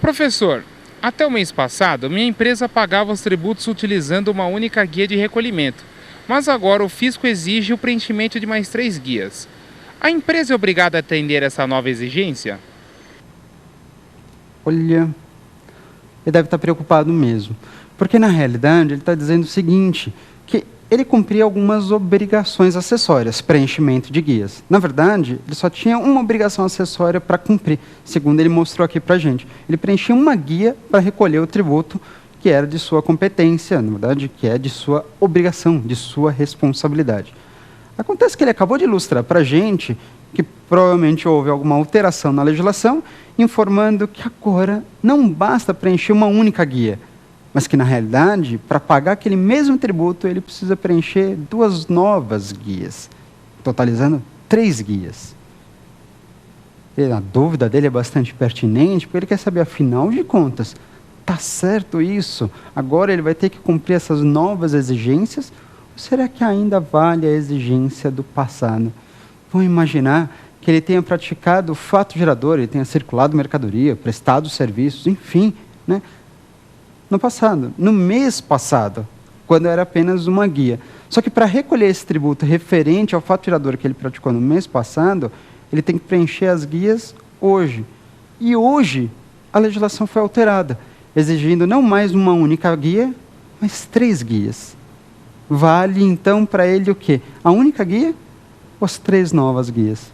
Professor, até o mês passado, minha empresa pagava os tributos utilizando uma única guia de recolhimento. Mas agora o fisco exige o preenchimento de mais 3 guias. A empresa é obrigada a atender essa nova exigência? Olha, ele deve estar preocupado mesmo. Porque, na realidade, ele está dizendo o seguinte, que ele cumpria algumas obrigações acessórias, preenchimento de guias. Na verdade, ele só tinha uma obrigação acessória para cumprir, segundo ele mostrou aqui para a gente. Ele preenchia uma guia para recolher o tributo que era de sua competência, na verdade, que é de sua obrigação, de sua responsabilidade. Acontece que ele acabou de ilustrar para a gente que provavelmente houve alguma alteração na legislação, informando que agora não basta preencher uma única guia, mas que, na realidade, para pagar aquele mesmo tributo, ele precisa preencher 2 novas guias, totalizando 3 guias. A dúvida dele é bastante pertinente, porque ele quer saber, afinal de contas, está certo isso? Agora ele vai ter que cumprir essas novas exigências? Ou será que ainda vale a exigência do passado? Vamos imaginar que ele tenha praticado o fato gerador, ele tenha circulado mercadoria, prestado serviços, enfim, né? No passado, no mês passado, quando era apenas uma guia. Só que para recolher esse tributo referente ao fato gerador que ele praticou no mês passado, ele tem que preencher as guias hoje. E hoje, a legislação foi alterada, exigindo não mais uma única guia, mas 3 guias. Vale, então, para ele o quê? A única guia ou as 3 novas guias?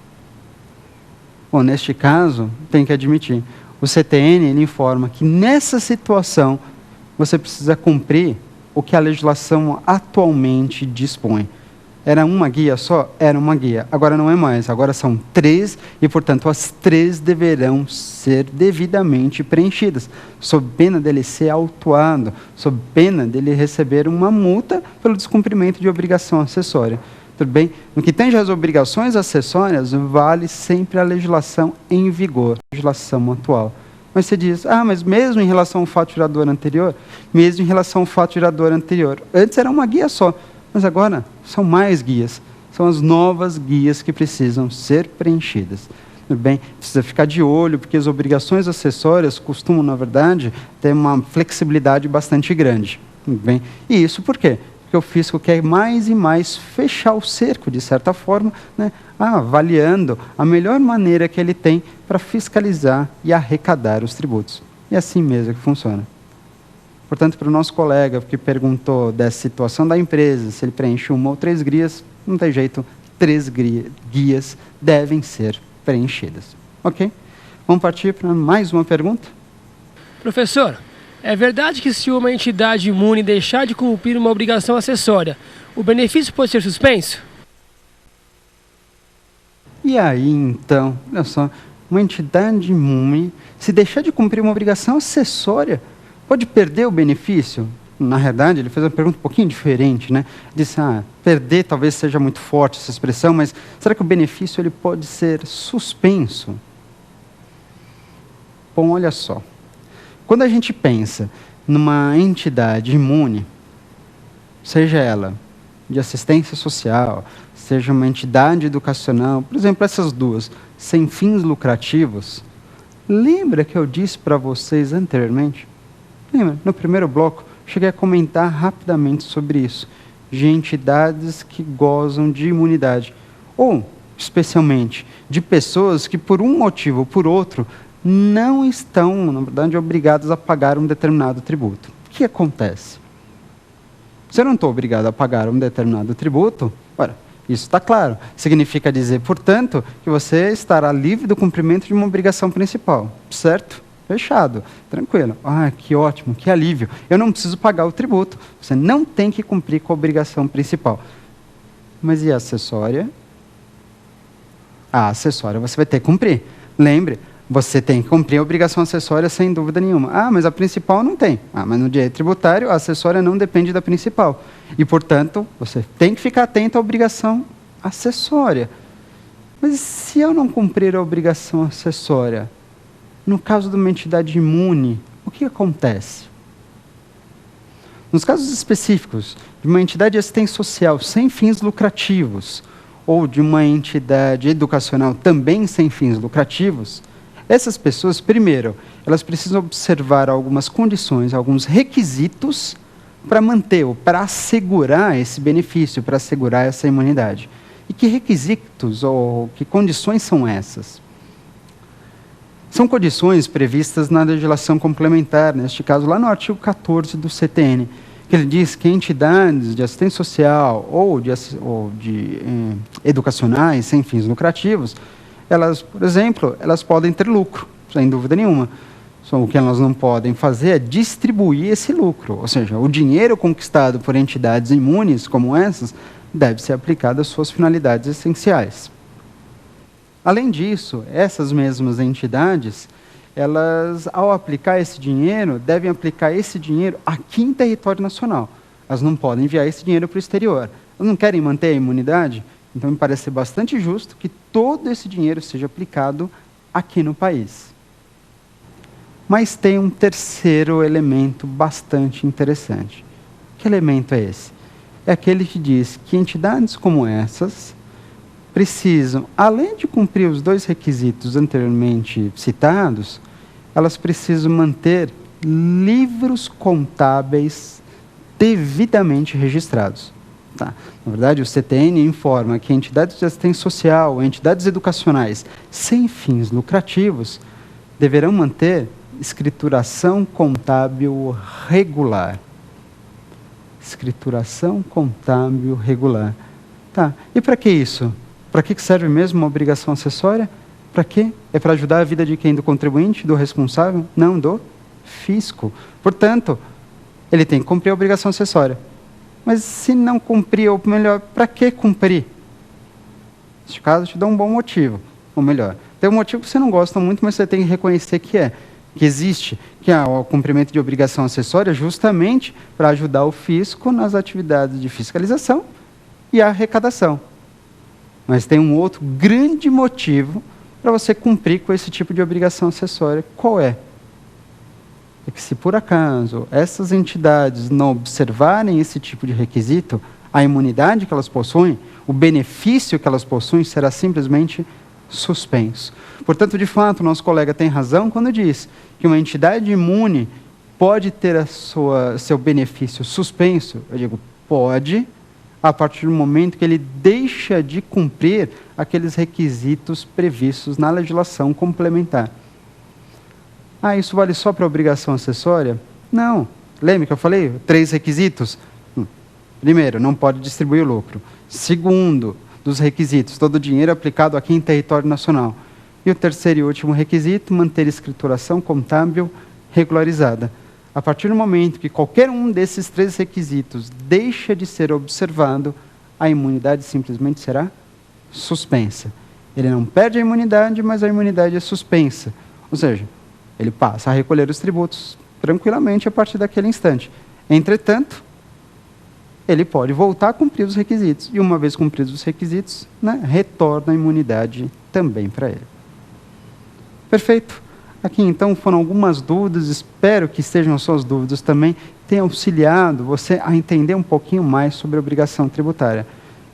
Bom, neste caso, tem que admitir, o CTN ele informa que nessa situação, você precisa cumprir o que a legislação atualmente dispõe. Era uma guia só? Era uma guia. Agora não é mais. Agora são 3 e, portanto, as 3 deverão ser devidamente preenchidas, sob pena dele ser autuado, sob pena dele receber uma multa pelo descumprimento de obrigação acessória. Tudo bem? No que tange às obrigações acessórias, vale sempre a legislação em vigor, a legislação atual. Mas você diz, mas mesmo em relação ao fato gerador anterior? Mesmo em relação ao fato gerador anterior. Antes era uma guia só, mas agora são mais guias. São as novas guias que precisam ser preenchidas. Tudo bem? Precisa ficar de olho, porque as obrigações acessórias costumam, na verdade, ter uma flexibilidade bastante grande. Tudo bem? E isso por quê? Porque o fisco quer mais e mais fechar o cerco, de certa forma, né? Avaliando a melhor maneira que ele tem para fiscalizar e arrecadar os tributos. E é assim mesmo que funciona. Portanto, para o nosso colega que perguntou dessa situação da empresa, se ele preenche 1 ou 3 guias, não tem jeito, 3 guias devem ser preenchidas. Ok? Vamos partir para mais uma pergunta? Professor, é verdade que se uma entidade imune deixar de cumprir uma obrigação acessória, o benefício pode ser suspenso? E aí, então, olha só, uma entidade imune, se deixar de cumprir uma obrigação acessória, pode perder o benefício? Na verdade, ele fez uma pergunta um pouquinho diferente, né? Disse, perder talvez seja muito forte essa expressão, mas será que o benefício ele pode ser suspenso? Bom, olha só. Quando a gente pensa numa entidade imune, seja ela de assistência social, seja uma entidade educacional, por exemplo, essas 2, sem fins lucrativos, lembra que eu disse para vocês anteriormente? Lembra? No primeiro bloco, cheguei a comentar rapidamente sobre isso, de entidades que gozam de imunidade, ou, especialmente, de pessoas que, por um motivo ou por outro, não estão, na verdade, obrigadas a pagar um determinado tributo. O que acontece? Se eu não estou obrigado a pagar um determinado tributo, isso está claro. Significa dizer, portanto, que você estará livre do cumprimento de uma obrigação principal, certo? fechado, tranquilo. Ah, que ótimo, que alívio. Eu não preciso pagar o tributo. Você não tem que cumprir com a obrigação principal. Mas e a acessória? A acessória você vai ter que cumprir. Lembre, você tem que cumprir a obrigação acessória sem dúvida nenhuma. Ah, mas a principal não tem. Ah, mas no direito tributário a acessória não depende da principal. E, portanto, você tem que ficar atento à obrigação acessória. Mas se eu não cumprir a obrigação acessória, no caso de uma entidade imune, o que acontece? Nos casos específicos de uma entidade de assistência social sem fins lucrativos ou de uma entidade educacional também sem fins lucrativos, essas pessoas, primeiro, elas precisam observar algumas condições, alguns requisitos para manter ou para assegurar esse benefício, para assegurar essa imunidade. E que requisitos ou que condições são essas? São condições previstas na legislação complementar, neste caso lá no artigo 14 do CTN, que ele diz que entidades de assistência social ou de educacionais sem fins lucrativos, elas, por exemplo, elas podem ter lucro, sem dúvida nenhuma. Só o que elas não podem fazer é distribuir esse lucro, ou seja, o dinheiro conquistado por entidades imunes como essas deve ser aplicado às suas finalidades essenciais. Além disso, essas mesmas entidades, elas, ao aplicar esse dinheiro, devem aplicar esse dinheiro aqui em território nacional. Elas não podem enviar esse dinheiro para o exterior. Elas não querem manter a imunidade? Então, me parece bastante justo que todo esse dinheiro seja aplicado aqui no país. Mas tem um terceiro elemento bastante interessante. Que elemento é esse? É aquele que diz que entidades como essas precisam, além de cumprir os dois requisitos anteriormente citados, elas precisam manter livros contábeis devidamente registrados. Tá? Na verdade, o CTN informa que entidades de assistência social, entidades educacionais sem fins lucrativos, deverão manter escrituração contábil regular. Escrituração contábil regular. Tá. E para que isso? Para que serve mesmo uma obrigação acessória? Para quê? É para ajudar a vida de quem? Do contribuinte? Do responsável? Não, do fisco. Portanto, ele tem que cumprir a obrigação acessória. Mas se não cumprir, ou melhor, para que cumprir? Neste caso, eu te dou um bom motivo. Ou melhor, tem um motivo que você não gosta muito, mas você tem que reconhecer que existe, que é o cumprimento de obrigação acessória justamente para ajudar o fisco nas atividades de fiscalização e arrecadação. Mas tem um outro grande motivo para você cumprir com esse tipo de obrigação acessória. Qual é? É que se por acaso essas entidades não observarem esse tipo de requisito, a imunidade que elas possuem, o benefício que elas possuem será simplesmente suspenso. Portanto, de fato, o nosso colega tem razão quando diz que uma entidade imune pode ter seu benefício suspenso. Eu digo, pode, a partir do momento que ele deixa de cumprir aqueles requisitos previstos na legislação complementar. Ah, isso vale só para a obrigação acessória? Não. Lembra que eu falei? 3 requisitos. Primeiro, não pode distribuir o lucro. Segundo, dos requisitos, todo o dinheiro aplicado aqui em território nacional. E o terceiro e último requisito, manter escrituração contábil regularizada. A partir do momento que qualquer um desses 3 requisitos deixa de ser observado, a imunidade simplesmente será suspensa. Ele não perde a imunidade, mas a imunidade é suspensa. Ou seja, ele passa a recolher os tributos tranquilamente a partir daquele instante. Entretanto, ele pode voltar a cumprir os requisitos. E uma vez cumpridos os requisitos, retorna a imunidade também para ele. Perfeito. Aqui, então, foram algumas dúvidas. Espero que estejam as suas dúvidas também. Tenha auxiliado você a entender um pouquinho mais sobre a obrigação tributária.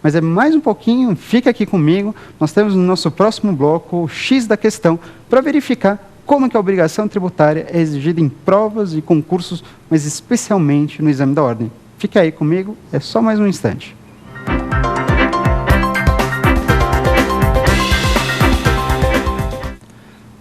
Mas é mais um pouquinho, fica aqui comigo. Nós temos no nosso próximo bloco o X da questão para verificar como que a obrigação tributária é exigida em provas e concursos, mas especialmente no exame da ordem. Fica aí comigo, é só mais um instante.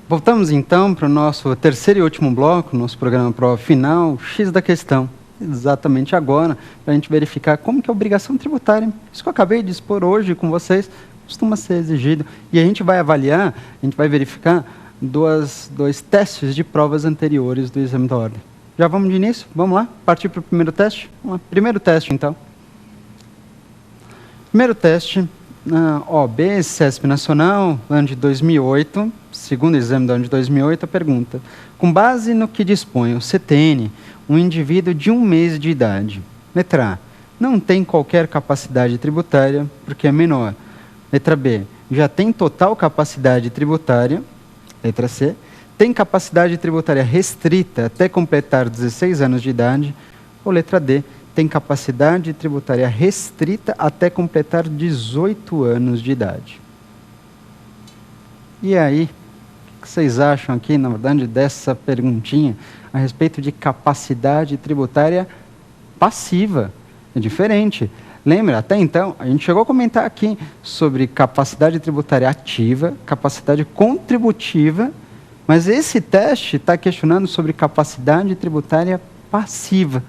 Voltamos então para o nosso terceiro e último bloco, nosso programa Prova Final, X da questão. Exatamente agora, para a gente verificar como que a obrigação tributária, isso que eu acabei de expor hoje com vocês, costuma ser exigido. E a gente vai avaliar, a gente vai verificar dois testes de provas anteriores do exame da ordem. Já vamos de início? Vamos lá? Partir para o primeiro teste? Vamos lá. Primeiro teste, então. Primeiro teste, na OAB, CESP Nacional, ano de 2008, segundo exame do ano de 2008, a pergunta: com base no que dispõe o CTN, um indivíduo de 1 mês de idade, letra A, não tem qualquer capacidade tributária porque é menor. Letra B, já tem total capacidade tributária. Letra C, tem capacidade tributária restrita até completar 16 anos de idade. Ou letra D, tem capacidade tributária restrita até completar 18 anos de idade. E aí, o que vocês acham aqui, na verdade, dessa perguntinha a respeito de capacidade tributária passiva? É diferente. Lembra, até então, a gente chegou a comentar aqui sobre capacidade tributária ativa, capacidade contributiva, mas esse teste está questionando sobre capacidade tributária passiva.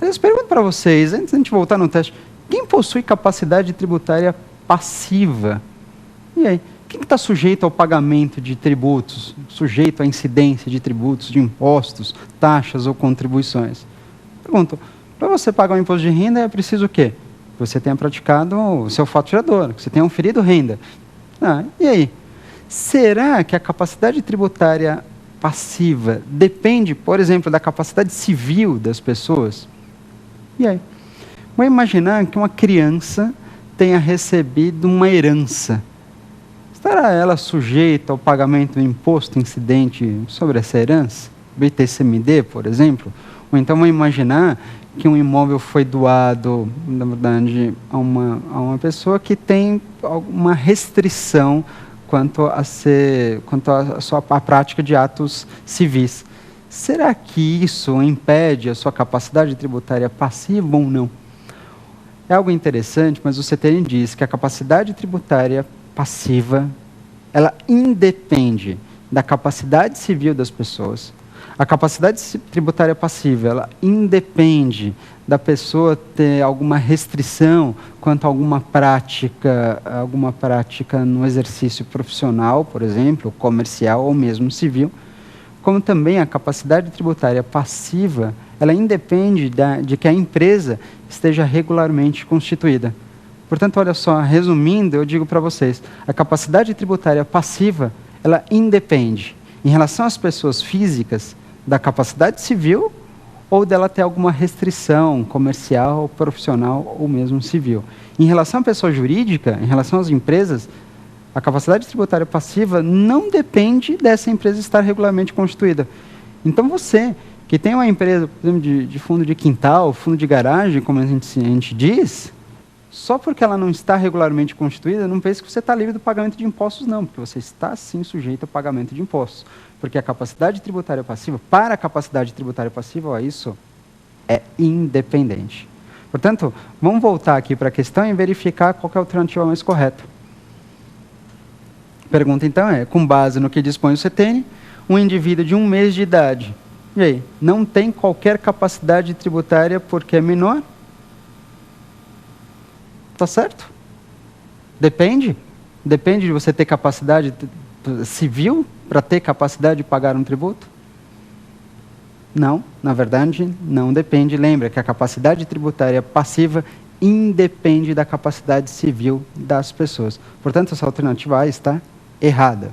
Eu pergunto para vocês, antes de a gente voltar no teste, quem possui capacidade tributária passiva? E aí, quem está sujeito ao pagamento de tributos, sujeito à incidência de tributos, de impostos, taxas ou contribuições? Pergunto, para você pagar um imposto de renda é preciso o quê? Que você tenha praticado o seu fato gerador, que você tenha oferido renda. E aí? Será que a capacidade tributária passiva depende, por exemplo, da capacidade civil das pessoas? E aí? Vamos imaginar que uma criança tenha recebido uma herança. Estará ela sujeita ao pagamento do imposto incidente sobre essa herança? O ITCMD, por exemplo? Ou então vamos imaginar que um imóvel foi doado, na verdade, a uma pessoa que tem alguma restrição quanto à prática de atos civis. Será que isso impede a sua capacidade tributária passiva ou não? É algo interessante, mas o CTN diz que a capacidade tributária passiva, ela independe da capacidade civil das pessoas. A capacidade tributária passiva, ela independe da pessoa ter alguma restrição quanto a alguma prática no exercício profissional, por exemplo, comercial ou mesmo civil, como também a capacidade tributária passiva, ela independe de que a empresa esteja regularmente constituída. Portanto, olha só, resumindo, eu digo para vocês, a capacidade tributária passiva, ela independe, em relação às pessoas físicas, da capacidade civil ou dela ter alguma restrição comercial, profissional ou mesmo civil. Em relação à pessoa jurídica, em relação às empresas, a capacidade tributária passiva não depende dessa empresa estar regularmente constituída. Então você, que tem uma empresa, por exemplo, de fundo de quintal, fundo de garagem, como a gente diz, só porque ela não está regularmente constituída, não pense que você está livre do pagamento de impostos, não, porque você está sim sujeito ao pagamento de impostos. Porque a capacidade tributária passiva, para a capacidade tributária passiva, isso é independente. Portanto, vamos voltar aqui para a questão e verificar qual que é a alternativa mais correta. A pergunta, então, é, com base no que dispõe o CTN, um indivíduo de 1 mês de idade, e aí, não tem qualquer capacidade tributária porque é menor? Está certo? Depende. Depende de você ter capacidade civil para ter capacidade de pagar um tributo? Não, na verdade, não depende. Lembra que a capacidade tributária passiva independe da capacidade civil das pessoas. Portanto, essa alternativa A está errada.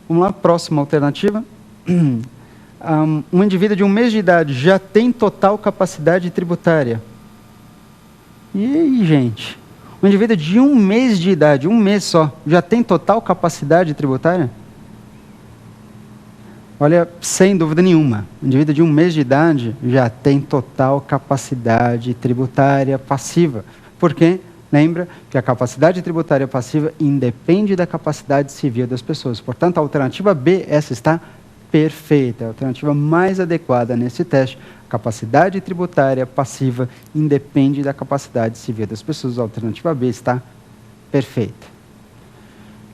Vamos lá, próxima alternativa. Um indivíduo de 1 mês de idade já tem total capacidade tributária. E aí, gente? Um indivíduo de 1 mês de idade, 1 mês só, já tem total capacidade tributária? Olha, sem dúvida nenhuma, um indivíduo de 1 mês de idade já tem total capacidade tributária passiva. Por quê? Lembra que a capacidade tributária passiva independe da capacidade civil das pessoas. Portanto, a alternativa B, essa está perfeita, é a alternativa mais adequada nesse teste. Capacidade tributária passiva independe da capacidade civil das pessoas. A alternativa B está perfeita.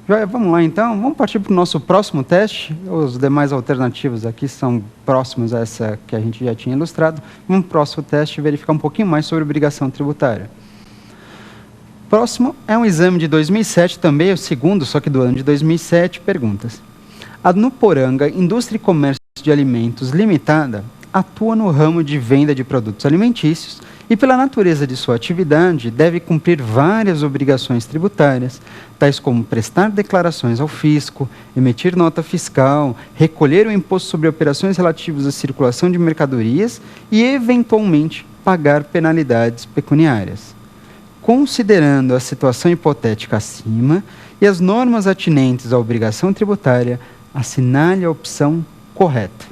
Vamos lá então, vamos partir para o nosso próximo teste. Os demais alternativas aqui são próximos a essa que a gente já tinha ilustrado. Vamos para o próximo teste verificar um pouquinho mais sobre obrigação tributária. Próximo é um exame de 2007, também é o segundo, só que do ano de 2007, perguntas. A Nuporanga Indústria e Comércio de Alimentos Limitada atua no ramo de venda de produtos alimentícios e, pela natureza de sua atividade, deve cumprir várias obrigações tributárias, tais como prestar declarações ao fisco, emitir nota fiscal, recolher o imposto sobre operações relativas à circulação de mercadorias e, eventualmente, pagar penalidades pecuniárias. Considerando a situação hipotética acima e as normas atinentes à obrigação tributária, assinale a opção correta.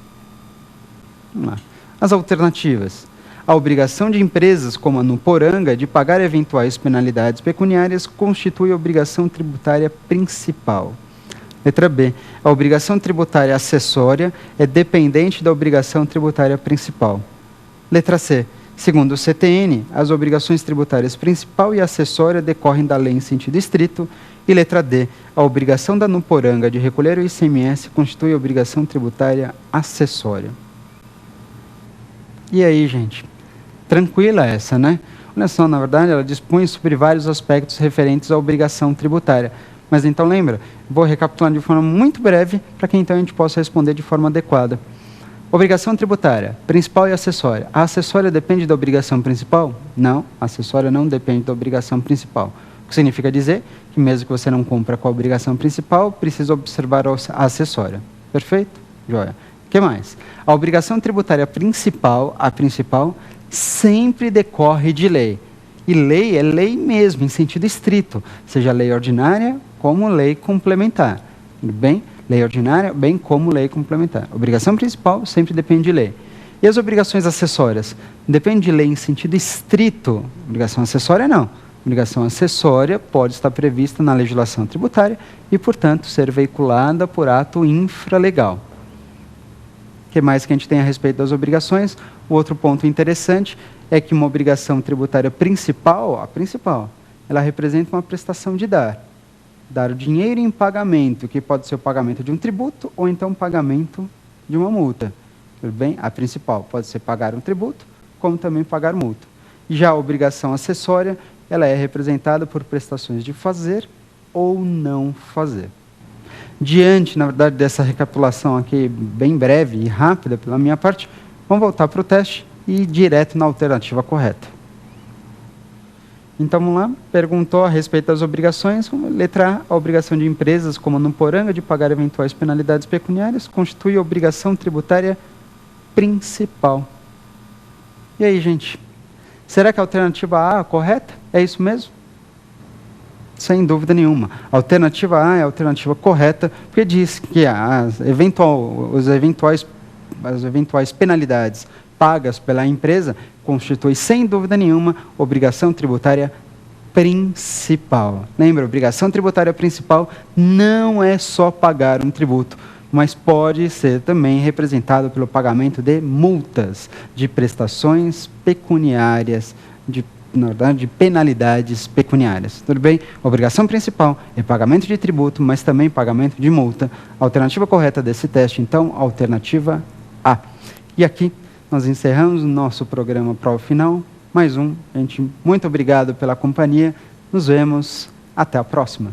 Vamos lá. As alternativas. A obrigação de empresas como a Nuporanga de pagar eventuais penalidades pecuniárias constitui a obrigação tributária principal. Letra B. A obrigação tributária acessória é dependente da obrigação tributária principal. Letra C. Segundo o CTN, as obrigações tributárias principal e acessória decorrem da lei em sentido estrito. E letra D. A obrigação da Nuporanga de recolher o ICMS constitui a obrigação tributária acessória. E aí, gente? Tranquila essa, né? Olha só, na verdade, ela dispõe sobre vários aspectos referentes à obrigação tributária. Mas então, lembra? Vou recapitular de forma muito breve para que então a gente possa responder de forma adequada. Obrigação tributária, principal e acessória. A acessória depende da obrigação principal? Não, a acessória não depende da obrigação principal. O que significa dizer que mesmo que você não cumpra com a obrigação principal, precisa observar a acessória. Perfeito? Joia. O que mais? A obrigação tributária principal, a principal, sempre decorre de lei. E lei é lei mesmo, em sentido estrito, seja lei ordinária como lei complementar. Tudo bem? Lei ordinária, bem como lei complementar. Obrigação principal sempre depende de lei. E as obrigações acessórias? Depende de lei em sentido estrito. Obrigação acessória, não. Obrigação acessória pode estar prevista na legislação tributária e, portanto, ser veiculada por ato infralegal. O que mais que a gente tem a respeito das obrigações? O outro ponto interessante é que uma obrigação tributária principal, a principal, ela representa uma prestação de dar. Dar o dinheiro em pagamento, que pode ser o pagamento de um tributo ou então o pagamento de uma multa. Tudo bem? A principal pode ser pagar um tributo, como também pagar multa. Já a obrigação acessória, ela é representada por prestações de fazer ou não fazer. Diante, na verdade, dessa recapitulação aqui bem breve e rápida pela minha parte, vamos voltar para o teste e ir direto na alternativa correta. Então, vamos lá. Perguntou a respeito das obrigações. Letra A, a obrigação de empresas como a Nuporanga de pagar eventuais penalidades pecuniárias constitui a obrigação tributária principal. E aí, gente? Será que a alternativa A é a correta? É isso mesmo? Sem dúvida nenhuma. A alternativa A é a alternativa correta, porque diz que as eventuais penalidades pagas pela empresa constitui, sem dúvida nenhuma, obrigação tributária principal. Lembra, obrigação tributária principal não é só pagar um tributo, mas pode ser também representado pelo pagamento de multas, de prestações pecuniárias, na verdade, de penalidades pecuniárias. Tudo bem? A obrigação principal é pagamento de tributo, mas também pagamento de multa. A alternativa correta desse teste, então, a alternativa A. E aqui nós encerramos o nosso programa Prova Final. Mais um. Gente, muito obrigado pela companhia. Nos vemos. Até a próxima.